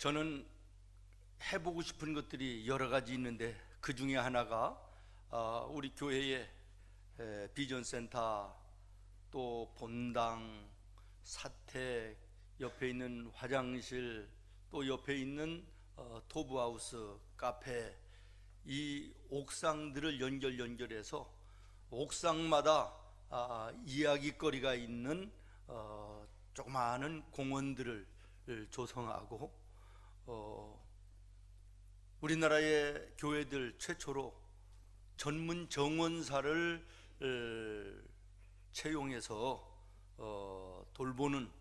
저는 해보고 싶은 것들이 여러 가지 있는데 그 중에 하나가 우리 교회의 비전센터, 또 본당, 사택, 옆에 있는 화장실, 또 옆에 있는 토브하우스, 카페, 이 옥상들을 연결해서 옥상마다 이야기거리가 있는 조그마한 공원들을 조성하고 우리나라의 교회들 최초로 전문 정원사를 채용해서 돌보는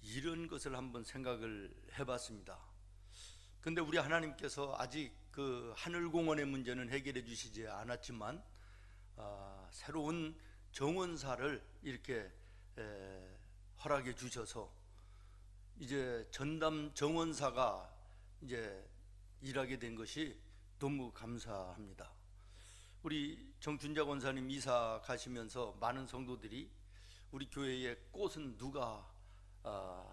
이런 것을 한번 생각을 해봤습니다. 근데 우리 하나님께서 아직 그 하늘공원의 문제는 해결해 주시지 않았지만 새로운 정원사를 이렇게 허락해 주셔서 이제 전담 정원사가 이제 일하게 된 것이 너무 감사합니다. 우리 정준자 권사님 이사 가시면서 많은 성도들이 우리 교회의 꽃은 누가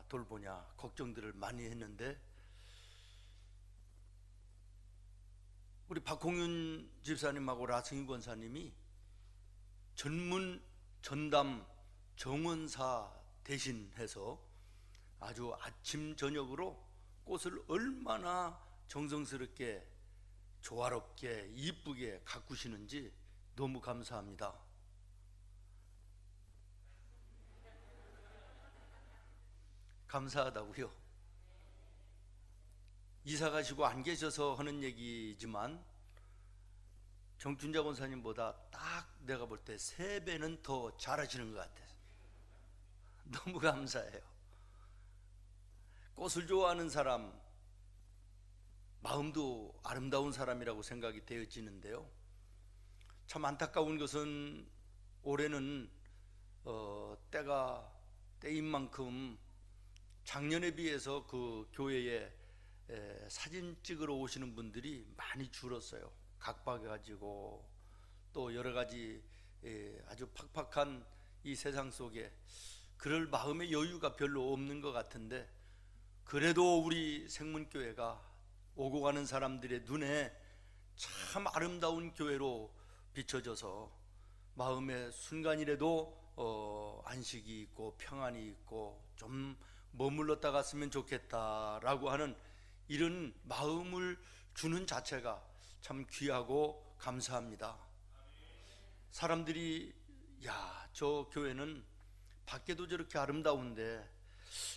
돌보냐 걱정들을 많이 했는데, 우리 박홍윤 집사님하고 라승희 권사님이 전담 정원사 대신해서 아주 아침 저녁으로 꽃을 얼마나 정성스럽게 조화롭게 이쁘게 가꾸시는지 너무 감사합니다. 감사하다고요? 이사 가시고 안 계셔서 하는 얘기지만 정준자 권사님보다 딱 내가 볼 때 3배는 더 잘하시는 것 같아요. 너무 감사해요. 꽃을 좋아하는 사람, 마음도 아름다운 사람이라고 생각이 되어지는데요, 참 안타까운 것은 올해는 때인 만큼 작년에 비해서 그 교회에 사진 찍으러 오시는 분들이 많이 줄었어요. 각박해가지고 또 여러 가지 아주 팍팍한 이 세상 속에 그럴 마음의 여유가 별로 없는 것 같은데, 그래도 우리 생문교회가 오고 가는 사람들의 눈에 참 아름다운 교회로 비춰져서 마음의 순간이라도 안식이 있고 평안이 있고 좀 머물렀다 갔으면 좋겠다라고 하는 이런 마음을 주는 자체가 참 귀하고 감사합니다. 사람들이 저 교회는 밖에도 저렇게 아름다운데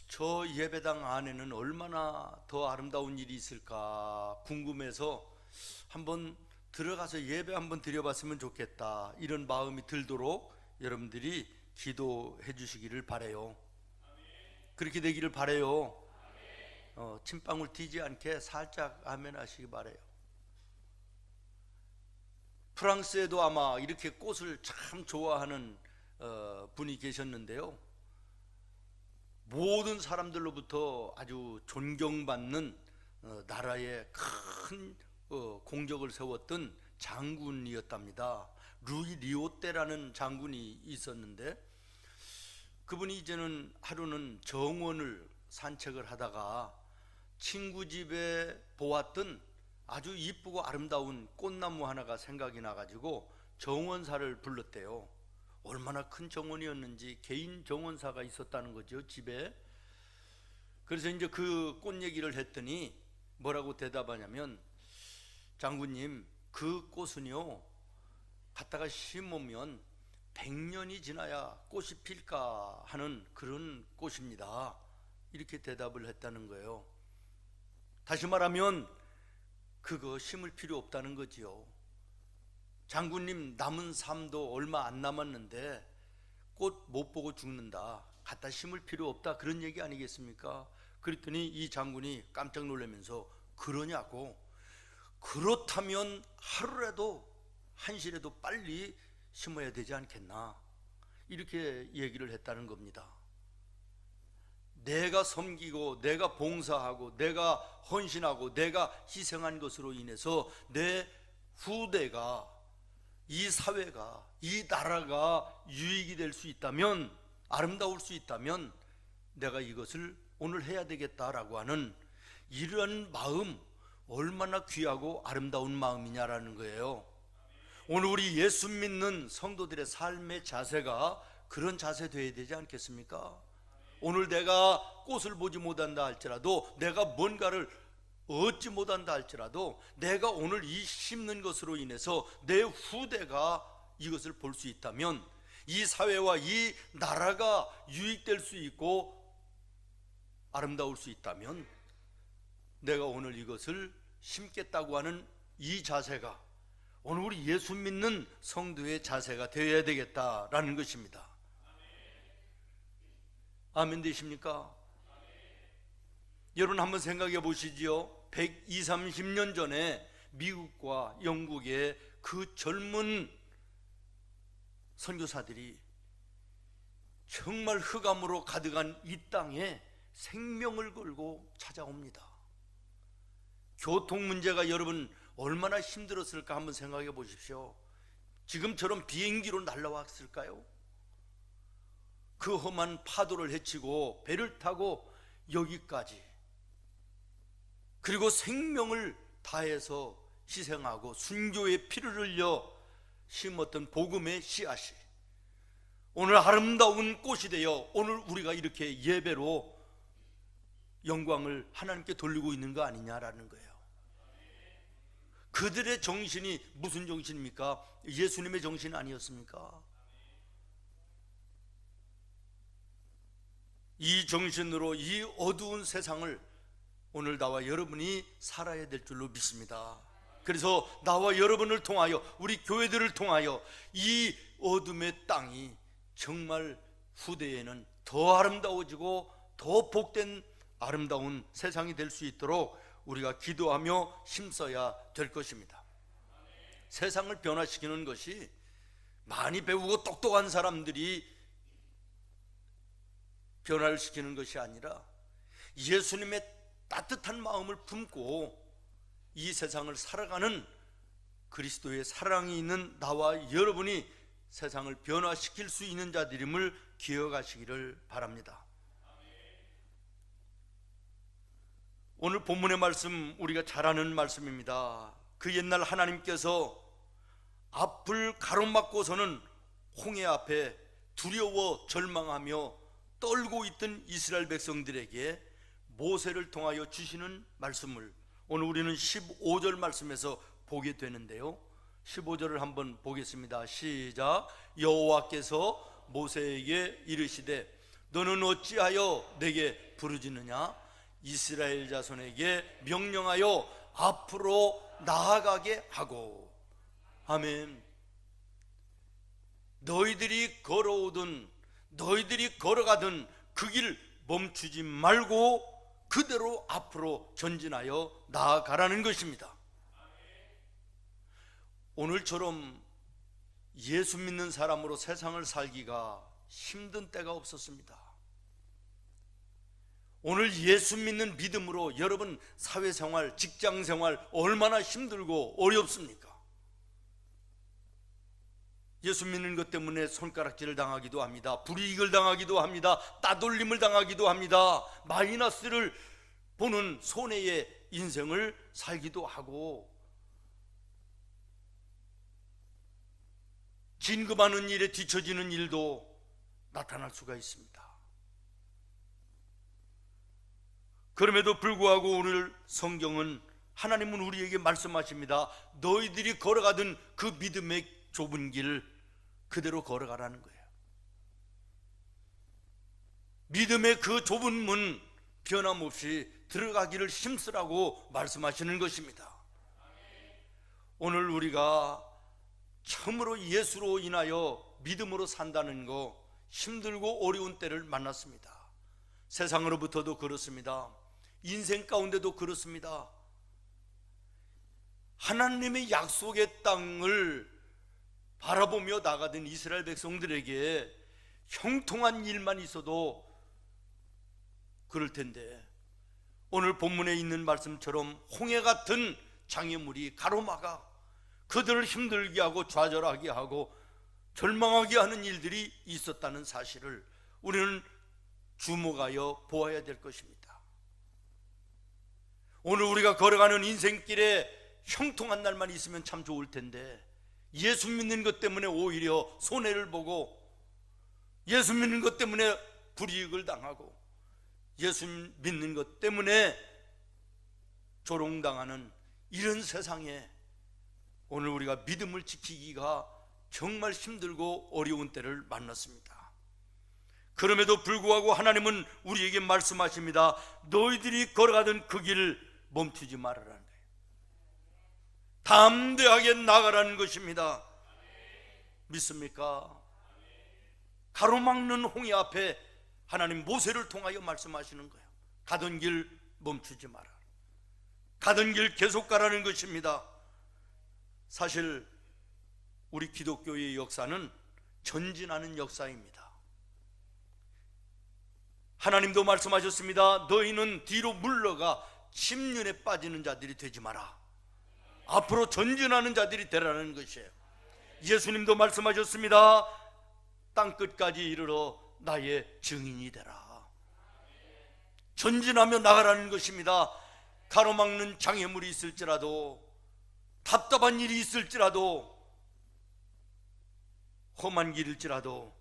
저 예배당 안에는 얼마나 더 아름다운 일이 있을까 궁금해서 한번 들어가서 예배 한번 드려봤으면 좋겠다, 이런 마음이 들도록 여러분들이 기도해 주시기를 바라요. 그렇게 되기를 바라요. 침방울 튀지 않게 살짝 아멘 하시기 바라요. 프랑스에도 아마 이렇게 꽃을 참 좋아하는 분이 계셨는데요, 모든 사람들로부터 아주 존경받는 나라의 큰 공적을 세웠던 장군이었답니다. 루이 리오떼라는 장군이 있었는데, 그분이 이제는 하루는 정원을 산책을 하다가 친구 집에 보았던 아주 이쁘고 아름다운 꽃나무 하나가 생각이 나가지고 정원사를 불렀대요. 얼마나 큰 정원이었는지 개인 정원사가 있었다는 거죠, 집에. 그래서 이제 그 꽃 얘기를 했더니 뭐라고 대답하냐면, 장군님, 그 꽃은요 갖다가 심으면 100년이 지나야 꽃이 필까 하는 그런 꽃입니다, 이렇게 대답을 했다는 거예요. 다시 말하면 그거 심을 필요 없다는 거지요. 장군님 남은 삶도 얼마 안 남았는데 꽃 못 보고 죽는다, 갖다 심을 필요 없다, 그런 얘기 아니겠습니까? 그랬더니 이 장군이 깜짝 놀라면서 그러냐고, 그렇다면 하루라도 한시라도 빨리 심어야 되지 않겠나, 이렇게 얘기를 했다는 겁니다. 내가 섬기고 내가 봉사하고 내가 헌신하고 내가 희생한 것으로 인해서 내 후대가, 이 사회가, 이 나라가 유익이 될 수 있다면, 아름다울 수 있다면 내가 이것을 오늘 해야 되겠다라고 하는 이런 마음 얼마나 귀하고 아름다운 마음이냐라는 거예요. 오늘 우리 예수 믿는 성도들의 삶의 자세가 그런 자세 되어야 되지 않겠습니까? 오늘 내가 꽃을 보지 못한다 할지라도, 내가 뭔가를 얻지 못한다 할지라도, 내가 오늘 이 심는 것으로 인해서 내 후대가 이것을 볼 수 있다면, 이 사회와 이 나라가 유익될 수 있고 아름다울 수 있다면, 내가 오늘 이것을 심겠다고 하는 이 자세가 오늘 우리 예수 믿는 성도의 자세가 되어야 되겠다라는 것입니다. 아멘 되십니까? 여러분 한번 생각해 보시지요. 120, 30년 전에 미국과 영국의 그 젊은 선교사들이 정말 흑암으로 가득한 이 땅에 생명을 걸고 찾아옵니다. 교통 문제가 여러분 얼마나 힘들었을까 한번 생각해 보십시오. 지금처럼 비행기로 날라왔을까요? 그 험한 파도를 헤치고 배를 타고 여기까지, 그리고 생명을 다해서 희생하고 순교의 피를 흘려 심었던 복음의 씨앗이 오늘 아름다운 꽃이 되어 오늘 우리가 이렇게 예배로 영광을 하나님께 돌리고 있는 거 아니냐라는 거예요. 그들의 정신이 무슨 정신입니까? 예수님의 정신 아니었습니까? 이 정신으로 이 어두운 세상을 오늘 나와 여러분이 살아야 될 줄로 믿습니다. 그래서 나와 여러분을 통하여, 우리 교회들을 통하여 이 어둠의 땅이 정말 후대에는 더 아름다워지고 더 복된 아름다운 세상이 될 수 있도록 우리가 기도하며 힘써야 될 것입니다. 세상을 변화시키는 것이 많이 배우고 똑똑한 사람들이 변화를 시키는 것이 아니라 예수님의 따뜻한 마음을 품고 이 세상을 살아가는 그리스도의 사랑이 있는 나와 여러분이 세상을 변화시킬 수 있는 자들임을 기억하시기를 바랍니다. 오늘 본문의 말씀 우리가 잘 아는 말씀입니다. 그 옛날 하나님께서 앞을 가로막고서는 홍해 앞에 두려워 절망하며 떨고 있던 이스라엘 백성들에게 모세를 통하여 주시는 말씀을 오늘 우리는 15절 말씀에서 보게 되는데요. 15절을 한번 보겠습니다. 시작. 여호와께서 모세에게 이르시되 너는 어찌하여 내게 부르짖느냐? 이스라엘 자손에게 명령하여 앞으로 나아가게 하고. 아멘. 너희들이 걸어오든 너희들이 걸어가든 그 길 멈추지 말고 그대로 앞으로 전진하여 나아가라는 것입니다. 오늘처럼 예수 믿는 사람으로 세상을 살기가 힘든 때가 없었습니다. 오늘 예수 믿는 믿음으로 여러분 사회생활, 직장생활 얼마나 힘들고 어렵습니까? 예수 믿는 것 때문에 손가락질을 당하기도 합니다. 불이익을 당하기도 합니다. 따돌림을 당하기도 합니다. 마이너스를 보는 손해의 인생을 살기도 하고, 진급하는 일에 뒤처지는 일도 나타날 수가 있습니다. 그럼에도 불구하고 오늘 성경은, 하나님은 우리에게 말씀하십니다. 너희들이 걸어가던 그 믿음의 좁은 길 그대로 걸어가라는 거예요. 믿음의 그 좁은 문 변함없이 들어가기를 힘쓰라고 말씀하시는 것입니다. 오늘 우리가 처음으로 예수로 인하여 믿음으로 산다는 거 힘들고 어려운 때를 만났습니다. 세상으로부터도 그렇습니다. 인생 가운데도 그렇습니다. 하나님의 약속의 땅을 바라보며 나가던 이스라엘 백성들에게 형통한 일만 있어도 그럴 텐데, 오늘 본문에 있는 말씀처럼 홍해 같은 장애물이 가로막아 그들을 힘들게 하고 좌절하게 하고 절망하게 하는 일들이 있었다는 사실을 우리는 주목하여 보아야 될 것입니다. 오늘 우리가 걸어가는 인생길에 형통한 날만 있으면 참 좋을 텐데, 예수 믿는 것 때문에 오히려 손해를 보고, 예수 믿는 것 때문에 불이익을 당하고, 예수 믿는 것 때문에 조롱당하는 이런 세상에 오늘 우리가 믿음을 지키기가 정말 힘들고 어려운 때를 만났습니다. 그럼에도 불구하고 하나님은 우리에게 말씀하십니다. 너희들이 걸어가던 그 길을 멈추지 말아라는 거예요. 담대하게 나가라는 것입니다. 믿습니까? 가로막는 홍해 앞에 하나님 모세를 통하여 말씀하시는 거예요. 가던 길 멈추지 마라. 가던 길 계속 가라는 것입니다. 사실 우리 기독교의 역사는 전진하는 역사입니다. 하나님도 말씀하셨습니다. 너희는 뒤로 물러가 침륜에 빠지는 자들이 되지 마라. 앞으로 전진하는 자들이 되라는 것이에요. 예수님도 말씀하셨습니다. 땅끝까지 이르러 나의 증인이 되라. 전진하며 나가라는 것입니다. 가로막는 장애물이 있을지라도, 답답한 일이 있을지라도, 험한 길일지라도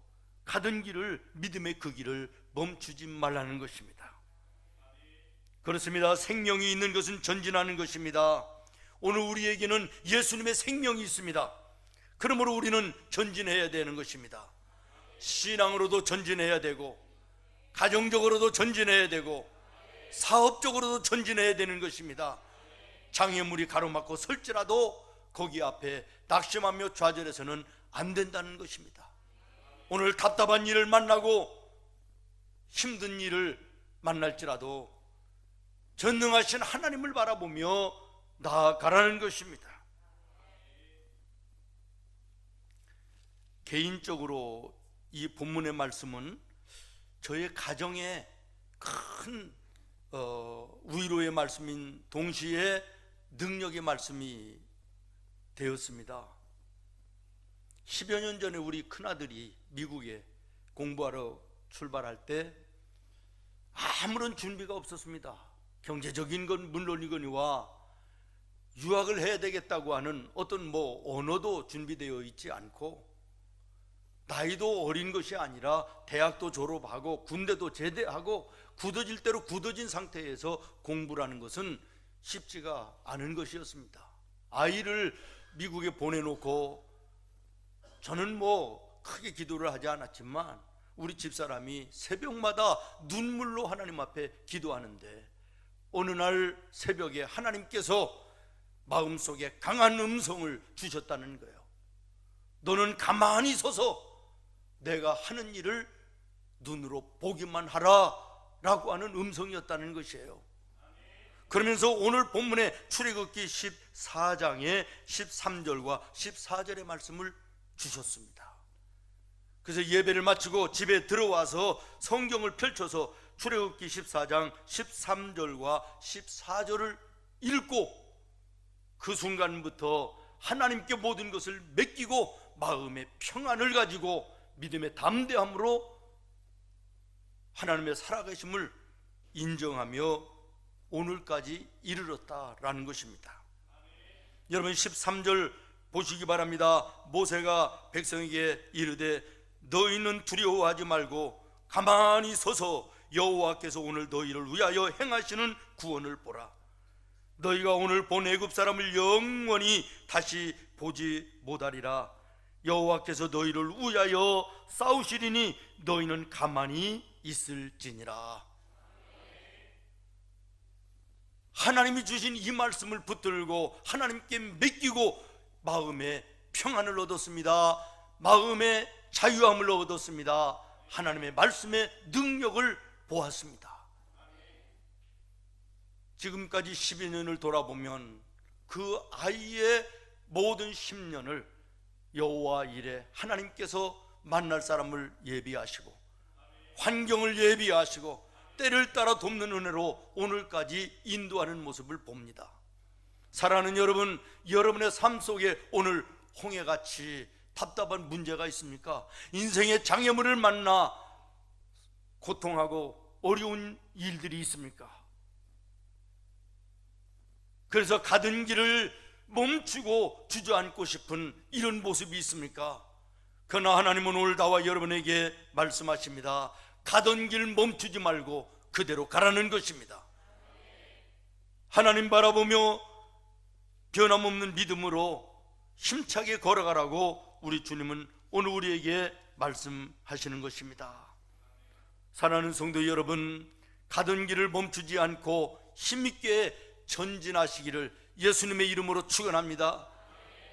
가던 길을, 믿음의 그 길을 멈추지 말라는 것입니다. 그렇습니다. 생명이 있는 것은 전진하는 것입니다. 오늘 우리에게는 예수님의 생명이 있습니다. 그러므로 우리는 전진해야 되는 것입니다. 신앙으로도 전진해야 되고, 가정적으로도 전진해야 되고, 사업적으로도 전진해야 되는 것입니다. 장애물이 가로막고 설지라도 거기 앞에 낙심하며 좌절해서는 안 된다는 것입니다. 오늘 답답한 일을 만나고 힘든 일을 만날지라도 전능하신 하나님을 바라보며 나아가라는 것입니다. 개인적으로 이 본문의 말씀은 저의 가정에 큰 위로의 말씀인 동시에 능력의 말씀이 되었습니다. 10여 년 전에 우리 큰아들이 미국에 공부하러 출발할 때 아무런 준비가 없었습니다. 경제적인 건 물론이거니와 유학을 해야 되겠다고 하는 어떤 언어도 준비되어 있지 않고, 나이도 어린 것이 아니라 대학도 졸업하고 군대도 제대하고 굳어질 대로 굳어진 상태에서 공부라는 것은 쉽지가 않은 것이었습니다. 아이를 미국에 보내놓고 저는 크게 기도를 하지 않았지만 우리 집사람이 새벽마다 눈물로 하나님 앞에 기도하는데, 어느 날 새벽에 하나님께서 마음속에 강한 음성을 주셨다는 거예요. 너는 가만히 서서 내가 하는 일을 눈으로 보기만 하라 라고 하는 음성이었다는 것이에요. 그러면서 오늘 본문의 출애굽기 14장의 13절과 14절의 말씀을 주셨습니다. 그래서 예배를 마치고 집에 들어와서 성경을 펼쳐서 출애굽기 14장 13절과 14절을 읽고 그 순간부터 하나님께 모든 것을 맡기고 마음의 평안을 가지고 믿음의 담대함으로 하나님의 살아계심을 인정하며 오늘까지 이르렀다라는 것입니다. 여러분 13절 보시기 바랍니다. 모세가 백성에게 이르되 너희는 두려워하지 말고 가만히 서서 여호와께서 오늘 너희를 위하여 행하시는 구원을 보라. 너희가 오늘 본 애굽 사람을 영원히 다시 보지 못하리라. 여호와께서 너희를 위하여 싸우시리니 너희는 가만히 있을지니라. 하나님이 주신 이 말씀을 붙들고 하나님께 맡기고 마음의 평안을 얻었습니다. 마음의 자유함을 얻었습니다. 하나님의 말씀의 능력을 보았습니다. 지금까지 12년을 돌아보면 그 아이의 모든 10년을 여호와 일에 하나님께서 만날 사람을 예비하시고 환경을 예비하시고 때를 따라 돕는 은혜로 오늘까지 인도하는 모습을 봅니다. 사랑하는 여러분, 여러분의 삶 속에 오늘 홍해같이 답답한 문제가 있습니까? 인생의 장애물을 만나 고통하고 어려운 일들이 있습니까? 그래서 가던 길을 멈추고 주저앉고 싶은 이런 모습이 있습니까? 그러나 하나님은 오늘 나와 여러분에게 말씀하십니다. 가던 길 멈추지 말고 그대로 가라는 것입니다. 하나님 바라보며 변함없는 믿음으로 힘차게 걸어가라고 우리 주님은 오늘 우리에게 말씀하시는 것입니다. 사랑하는 성도 여러분, 가던 길을 멈추지 않고 힘있게 전진하시기를 예수님의 이름으로 축원합니다.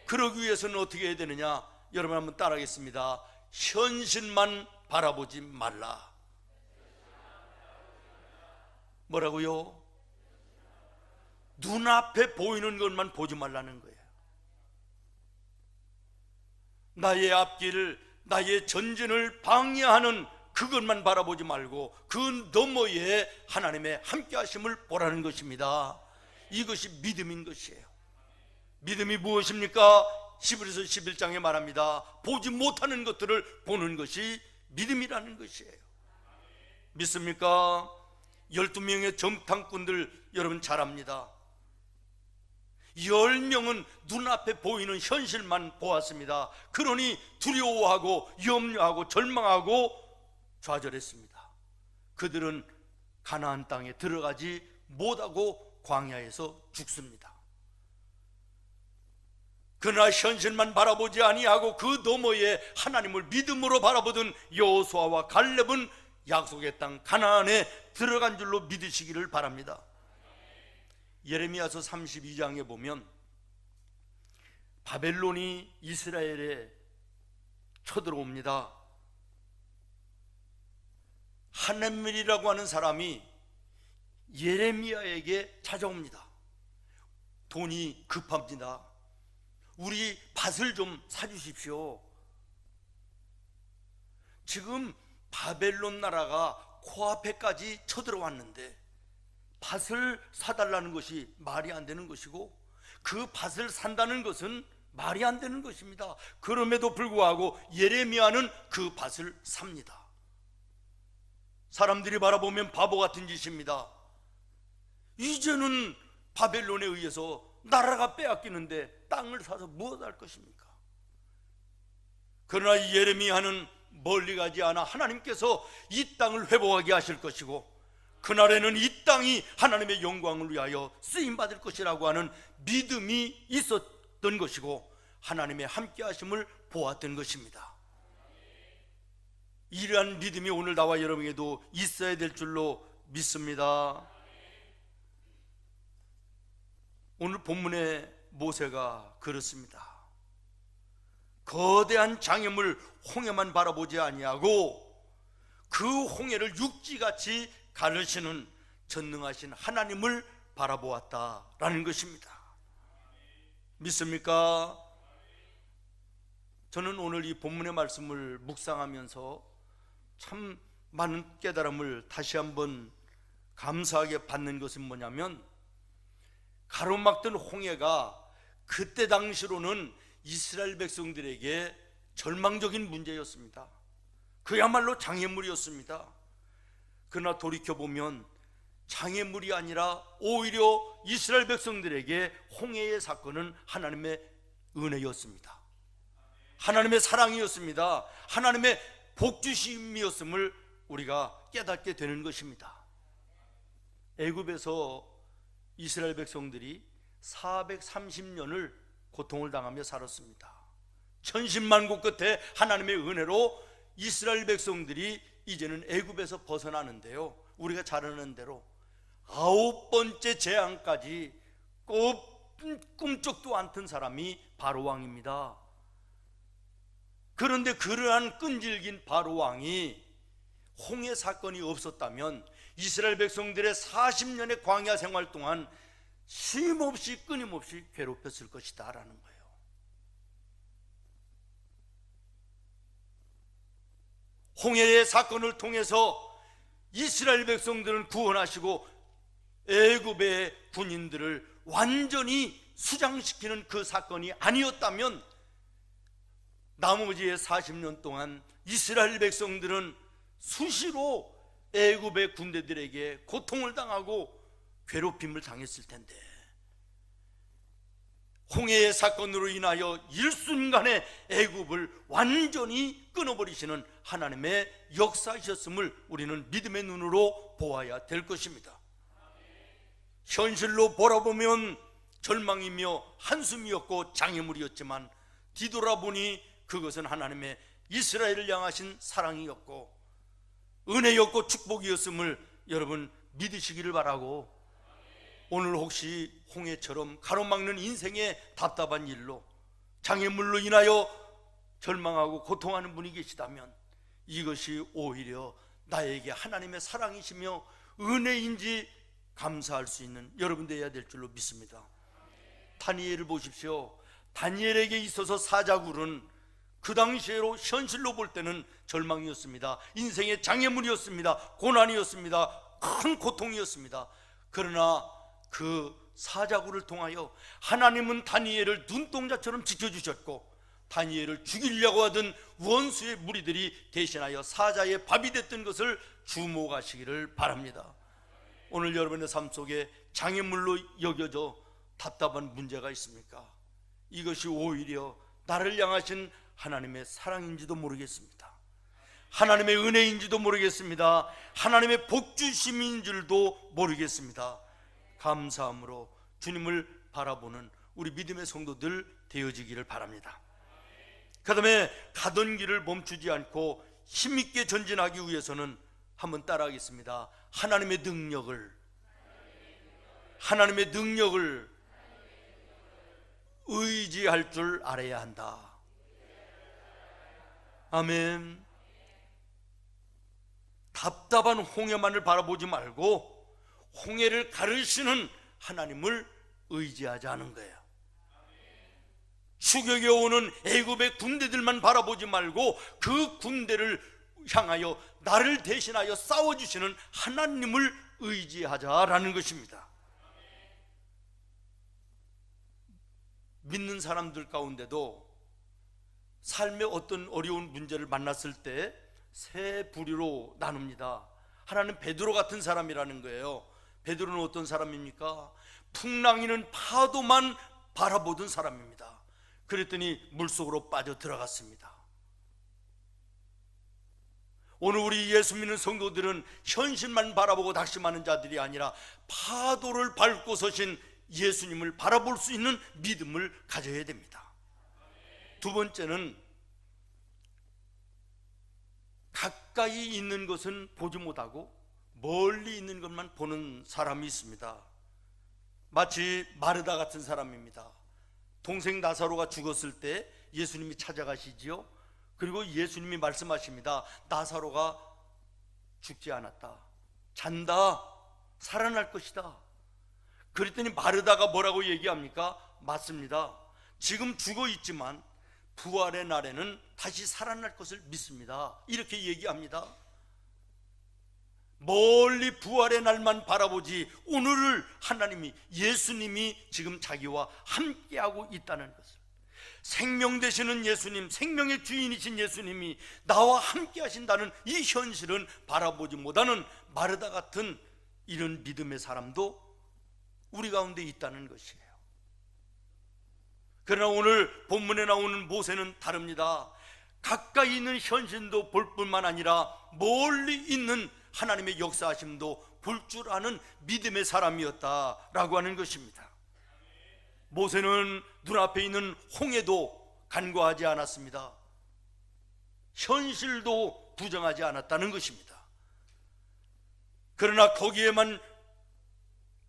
그러기 위해서는 어떻게 해야 되느냐? 여러분 한번 따라하겠습니다. 현실만 바라보지 말라. 뭐라고요? 눈앞에 보이는 것만 보지 말라는 거예요. 나의 앞길을, 나의 전진을 방해하는 그것만 바라보지 말고 그 너머에 하나님의 함께 하심을 보라는 것입니다. 이것이 믿음인 것이에요. 믿음이 무엇입니까? 히브리서 11장에 말합니다. 보지 못하는 것들을 보는 것이 믿음이라는 것이에요. 믿습니까? 12명의 정탐꾼들 여러분 잘 압니다. 10명은 눈앞에 보이는 현실만 보았습니다. 그러니 두려워하고 염려하고 절망하고 좌절했습니다. 그들은 가나안 땅에 들어가지 못하고 광야에서 죽습니다. 그러나 현실만 바라보지 아니하고 그 너머에 하나님을 믿음으로 바라보던 여호수아와 갈렙은 약속의 땅 가나안에 들어간 줄로 믿으시기를 바랍니다. 예레미야서 32장에 보면 바벨론이 이스라엘에 쳐들어옵니다. 하넴멜이라고 하는 사람이 예레미야에게 찾아옵니다. 돈이 급합니다. 우리 밭을 좀 사주십시오. 지금 바벨론 나라가 코앞에까지 쳐들어왔는데 밭을 사달라는 것이 말이 안 되는 것이고 그 밭을 산다는 것은 말이 안 되는 것입니다. 그럼에도 불구하고 예레미야는 그 밭을 삽니다. 사람들이 바라보면 바보 같은 짓입니다. 이제는 바벨론에 의해서 나라가 빼앗기는데 땅을 사서 무엇할 것입니까? 그러나 예레미야는 멀리 가지 않아 하나님께서 이 땅을 회복하게 하실 것이고 그날에는 이 땅이 하나님의 영광을 위하여 쓰임받을 것이라고 하는 믿음이 있었던 것이고 하나님의 함께 하심을 보았던 것입니다. 이러한 믿음이 오늘 나와 여러분에게도 있어야 될 줄로 믿습니다. 오늘 본문의 모세가 그렇습니다. 거대한 장애물 홍해만 바라보지 아니하고 그 홍해를 육지같이 가르시는 전능하신 하나님을 바라보았다라는 것입니다. 믿습니까? 저는 오늘 이 본문의 말씀을 묵상하면서 참 많은 깨달음을 다시 한번 감사하게 받는 것은 뭐냐면 가로막던 홍해가 그때 당시로는 이스라엘 백성들에게 절망적인 문제였습니다. 그야말로 장애물이었습니다. 그러나 돌이켜보면 장애물이 아니라 오히려 이스라엘 백성들에게 홍해의 사건은 하나님의 은혜였습니다. 하나님의 사랑이었습니다. 하나님의 복주심이었음을 우리가 깨닫게 되는 것입니다. 애굽에서 이스라엘 백성들이 430년을 고통을 당하며 살았습니다. 천신만고 끝에 하나님의 은혜로 이스라엘 백성들이 이제는 애굽에서 벗어나는데요, 우리가 잘 아는 대로 9번째 재앙까지 꿈쩍도 않던 사람이 바로왕입니다. 그런데 그러한 끈질긴 바로왕이 홍해 사건이 없었다면 이스라엘 백성들의 40년의 광야 생활 동안 쉼없이 끊임없이 괴롭혔을 것이다 라는 거예요. 홍해의 사건을 통해서 이스라엘 백성들을 구원하시고 애굽의 군인들을 완전히 수장시키는 그 사건이 아니었다면 나머지의 40년 동안 이스라엘 백성들은 수시로 애굽의 군대들에게 고통을 당하고 괴롭힘을 당했을 텐데 홍해의 사건으로 인하여 일순간에 애굽을 완전히 끊어버리시는 하나님의 역사이셨음을 우리는 믿음의 눈으로 보아야 될 것입니다. 현실로 바라보면 절망이며 한숨이었고 장애물이었지만 뒤돌아보니 그것은 하나님의 이스라엘을 향하신 사랑이었고 은혜였고 축복이었음을 여러분 믿으시기를 바라고, 오늘 혹시 홍해처럼 가로막는 인생의 답답한 일로 장애물로 인하여 절망하고 고통하는 분이 계시다면 이것이 오히려 나에게 하나님의 사랑이시며 은혜인지 감사할 수 있는 여러분 되어야 될 줄로 믿습니다. 다니엘을 보십시오. 다니엘에게 있어서 사자굴은 그 당시에로 현실로 볼 때는 절망이었습니다. 인생의 장애물이었습니다. 고난이었습니다. 큰 고통이었습니다. 그러나 그 사자굴을 통하여 하나님은 다니엘을 눈동자처럼 지켜주셨고, 다니엘을 죽이려고 하던 원수의 무리들이 대신하여 사자의 밥이 됐던 것을 주목하시기를 바랍니다. 오늘 여러분의 삶 속에 장애물로 여겨져 답답한 문제가 있습니까? 이것이 오히려 나를 향하신 하나님의 사랑인지도 모르겠습니다. 하나님의 은혜인지도 모르겠습니다. 하나님의 복주심인 줄도 모르겠습니다. 감사함으로 주님을 바라보는 우리 믿음의 성도들 되어지기를 바랍니다. 그 다음에 가던 길을 멈추지 않고 힘있게 전진하기 위해서는 한번 따라하겠습니다. 하나님의 능력을 의지할 줄 알아야 한다. 아멘. 답답한 홍해만을 바라보지 말고 홍해를 가르시는 하나님을 의지하지 않은 거예요. 추격해 오는 애굽의 군대들만 바라보지 말고 그 군대를 향하여 나를 대신하여 싸워주시는 하나님을 의지하자라는 것입니다. 믿는 사람들 가운데도 삶의 어떤 어려운 문제를 만났을 때 세 부류로 나눕니다. 하나는 베드로 같은 사람이라는 거예요. 베드로는 어떤 사람입니까? 풍랑이는 파도만 바라보던 사람입니다. 그랬더니 물속으로 빠져 들어갔습니다. 오늘 우리 예수 믿는 성도들은 현실만 바라보고 낙심하는 자들이 아니라 파도를 밟고 서신 예수님을 바라볼 수 있는 믿음을 가져야 됩니다. 두 번째는 가까이 있는 것은 보지 못하고 멀리 있는 것만 보는 사람이 있습니다. 마치 마르다 같은 사람입니다. 동생 나사로가 죽었을 때 예수님이 찾아가시지요. 그리고 예수님이 말씀하십니다. 나사로가 죽지 않았다, 잔다, 살아날 것이다. 그랬더니 마르다가 뭐라고 얘기합니까? 맞습니다. 지금 죽어 있지만 부활의 날에는 다시 살아날 것을 믿습니다. 이렇게 얘기합니다. 멀리 부활의 날만 바라보지 오늘을 하나님이, 예수님이 지금 자기와 함께하고 있다는 것을, 생명 되시는 예수님, 생명의 주인이신 예수님이 나와 함께 하신다는 이 현실은 바라보지 못하는 마르다 같은 이런 믿음의 사람도 우리 가운데 있다는 것이에요. 그러나 오늘 본문에 나오는 모세는 다릅니다. 가까이 있는 현실도 볼 뿐만 아니라 멀리 있는 하나님의 역사하심도 볼 줄 아는 믿음의 사람이었다라고 하는 것입니다. 모세는 눈앞에 있는 홍해도 간과하지 않았습니다. 현실도 부정하지 않았다는 것입니다. 그러나 거기에만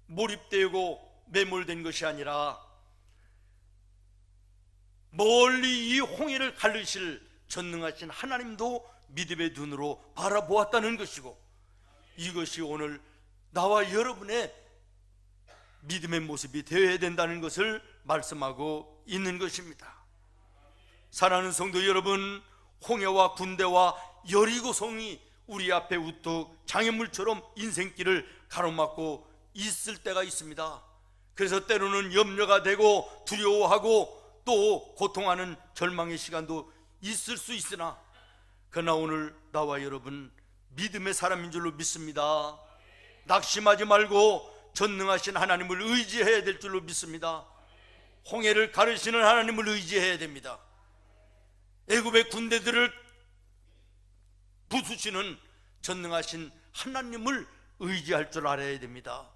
몰입되고 매몰된 것이 아니라 멀리 이 홍해를 가르실 전능하신 하나님도 믿음의 눈으로 바라보았다는 것이고, 이것이 오늘 나와 여러분의 믿음의 모습이 되어야 된다는 것을 말씀하고 있는 것입니다. 사랑하는 성도 여러분, 홍해와 군대와 여리고성이 우리 앞에 우뚝 장애물처럼 인생길을 가로막고 있을 때가 있습니다. 그래서 때로는 염려가 되고 두려워하고 또 고통하는 절망의 시간도 있을 수 있으나, 그러나 오늘 나와 여러분 믿음의 사람인 줄로 믿습니다. 낙심하지 말고 전능하신 하나님을 의지해야 될 줄로 믿습니다. 홍해를 가르시는 하나님을 의지해야 됩니다. 애굽의 군대들을 부수시는 전능하신 하나님을 의지할 줄 알아야 됩니다.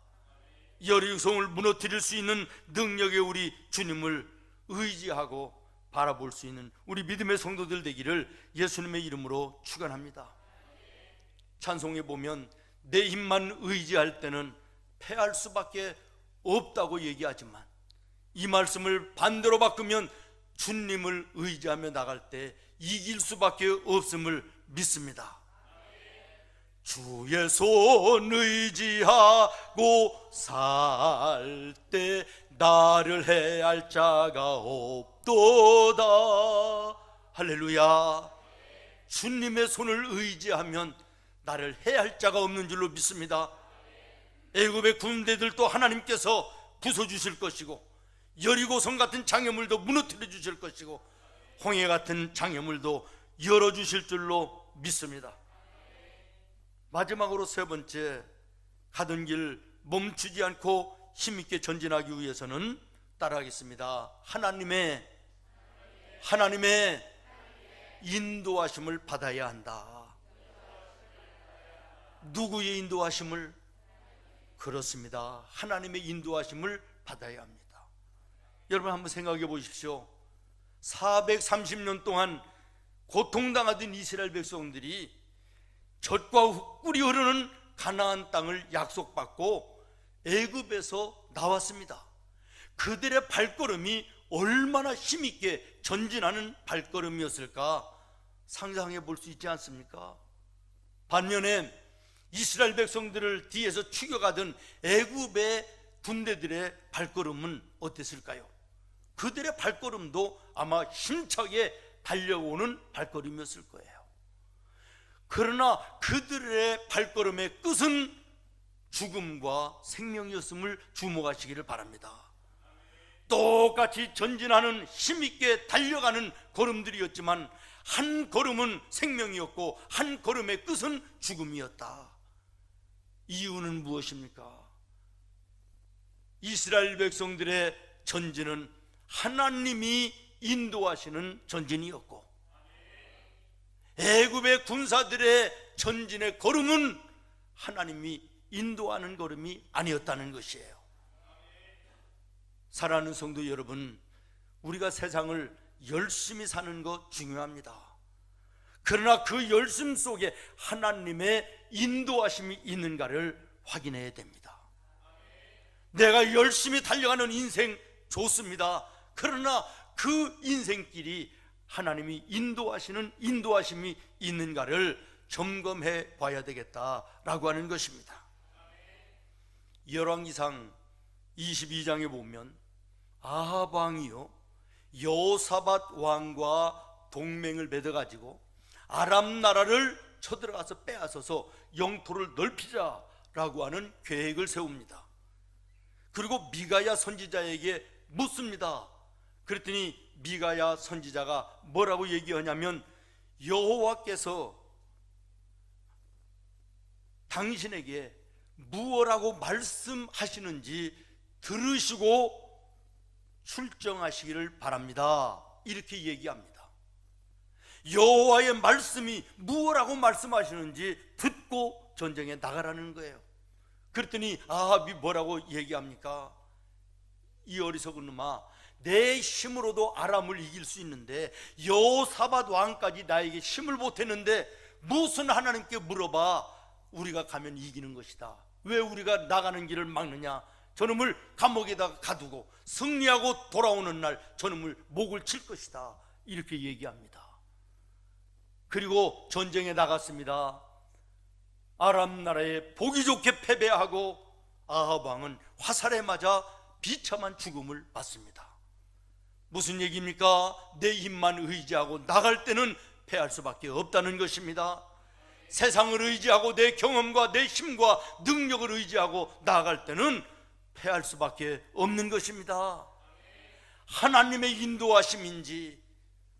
여리고성을 무너뜨릴 수 있는 능력의 우리 주님을 의지하고 바라볼 수 있는 우리 믿음의 성도들 되기를 예수님의 이름으로 축원합니다. 찬송에 보면 내 힘만 의지할 때는 패할 수밖에 없다고 얘기하지만 이 말씀을 반대로 바꾸면 주님을 의지하며 나갈 때 이길 수밖에 없음을 믿습니다. 주의 손 의지하고 살 때 나를 해할 자가 없도다. 할렐루야. 주님의 손을 의지하면 나를 해할 자가 없는 줄로 믿습니다. 애굽의 군대들도 하나님께서 부숴주실 것이고 여리고성 같은 장애물도 무너뜨려 주실 것이고 홍해 같은 장애물도 열어주실 줄로 믿습니다. 마지막으로 세 번째, 가던 길 멈추지 않고 힘있게 전진하기 위해서는 따라하겠습니다. 하나님의 인도하심을 받아야 한다. 누구의 인도하심을? 그렇습니다. 하나님의 인도하심을 받아야 합니다. 여러분 한번 생각해 보십시오. 430년 동안 고통당하던 이스라엘 백성들이 젖과 꿀이 흐르는 가나안 땅을 약속받고 애굽에서 나왔습니다. 그들의 발걸음이 얼마나 힘있게 전진하는 발걸음이었을까 상상해 볼 수 있지 않습니까? 반면에 이스라엘 백성들을 뒤에서 추격하던 애굽의 군대들의 발걸음은 어땠을까요? 그들의 발걸음도 아마 힘차게 달려오는 발걸음이었을 거예요. 그러나 그들의 발걸음의 끝은 죽음과 생명이었음을 주목하시기를 바랍니다. 똑같이 전진하는 힘있게 달려가는 걸음들이었지만 한 걸음은 생명이었고 한 걸음의 끝은 죽음이었다. 이유는 무엇입니까? 이스라엘 백성들의 전진은 하나님이 인도하시는 전진이었고 애굽의 군사들의 전진의 걸음은 하나님이 인도하는 걸음이 아니었다는 것이에요. 사랑하는 성도 여러분, 우리가 세상을 열심히 사는 것 중요합니다. 그러나 그 열심 속에 하나님의 인도하심이 있는가를 확인해야 됩니다. 내가 열심히 달려가는 인생 좋습니다. 그러나 그 인생길이 하나님이 인도하시는 인도하심이 있는가를 점검해 봐야 되겠다라고 하는 것입니다. 열왕기상 22장에 보면 아합 왕이요 여호사밧 왕과 동맹을 맺어가지고 아람 나라를 쳐들어가서 빼앗아서 영토를 넓히자라고 하는 계획을 세웁니다. 그리고 미가야 선지자에게 묻습니다. 그랬더니 미가야 선지자가 뭐라고 얘기하냐면 여호와께서 당신에게 무엇라고 말씀하시는지 들으시고 출정하시기를 바랍니다. 이렇게 얘기합니다. 여호와의 말씀이 무엇라고 말씀하시는지 듣고 전쟁에 나가라는 거예요. 그랬더니 아합이 뭐라고 얘기합니까? 이 어리석은 놈아, 내 힘으로도 아람을 이길 수 있는데 여호사밧 왕까지 나에게 힘을 보탰는데 무슨 하나님께 물어봐 우리가 가면 이기는 것이다. 왜 우리가 나가는 길을 막느냐? 저놈을 감옥에다가 가두고 승리하고 돌아오는 날 저놈을 목을 칠 것이다. 이렇게 얘기합니다. 그리고 전쟁에 나갔습니다. 아람 나라에 보기 좋게 패배하고 아합 왕은 화살에 맞아 비참한 죽음을 맞습니다. 무슨 얘기입니까? 내 힘만 의지하고 나갈 때는 패할 수밖에 없다는 것입니다. 세상을 의지하고 내 경험과 내 힘과 능력을 의지하고 나아갈 때는 패할 수밖에 없는 것입니다. 하나님의 인도하심인지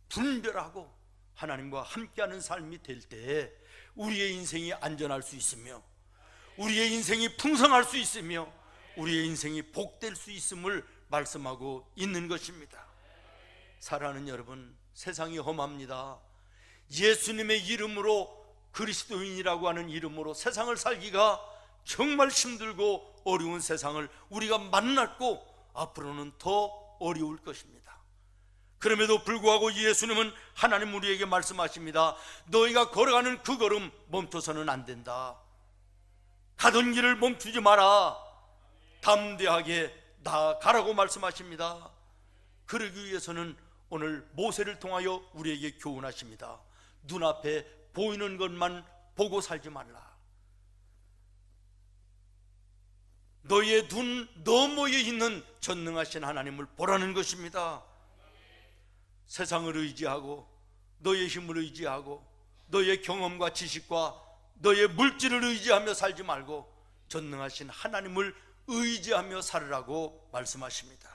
분별하고 하나님과 함께하는 삶이 될 때 우리의 인생이 안전할 수 있으며 우리의 인생이 풍성할 수 있으며 우리의 인생이 복될 수 있음을 말씀하고 있는 것입니다. 사랑하는 여러분, 세상이 험합니다. 예수님의 이름으로, 그리스도인이라고 하는 이름으로 세상을 살기가 정말 힘들고 어려운 세상을 우리가 만났고 앞으로는 더 어려울 것입니다. 그럼에도 불구하고 예수님은, 하나님 우리에게 말씀하십니다. 너희가 걸어가는 그 걸음 멈춰서는 안 된다. 가던 길을 멈추지 마라. 담대하게 나아가라고 말씀하십니다. 그러기 위해서는 오늘 모세를 통하여 우리에게 교훈하십니다. 눈앞에 보이는 것만 보고 살지 말라. 너희의 눈 너머에 있는 전능하신 하나님을 보라는 것입니다. 세상을 의지하고 너의 힘을 의지하고 너의 경험과 지식과 너의 물질을 의지하며 살지 말고 전능하신 하나님을 의지하며 살으라고 말씀하십니다.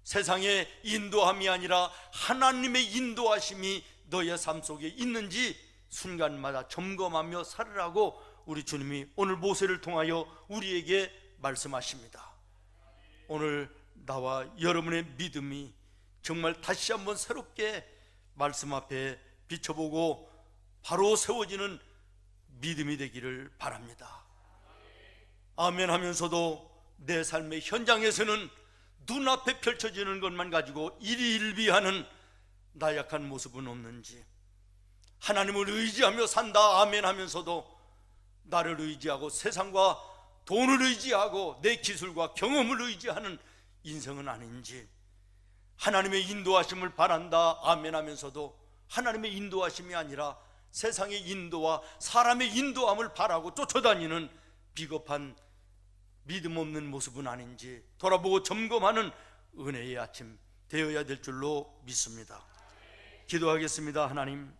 세상의 인도함이 아니라 하나님의 인도하심이 너의 삶 속에 있는지 순간마다 점검하며 살으라고 우리 주님이 오늘 모세를 통하여 우리에게 말씀하십니다. 오늘 나와 여러분의 믿음이 정말 다시 한번 새롭게 말씀 앞에 비춰보고 바로 세워지는 믿음이 되기를 바랍니다. 아멘 하면서도 내 삶의 현장에서는 눈앞에 펼쳐지는 것만 가지고 일희일비하는 나약한 모습은 없는지, 하나님을 의지하며 산다 아멘 하면서도 나를 의지하고 세상과 돈을 의지하고 내 기술과 경험을 의지하는 인생은 아닌지, 하나님의 인도하심을 바란다 아멘 하면서도 하나님의 인도하심이 아니라 세상의 인도와 사람의 인도함을 바라고 쫓아다니는 비겁한 믿음 없는 모습은 아닌지 돌아보고 점검하는 은혜의 아침 되어야 될 줄로 믿습니다. 기도하겠습니다. 하나님,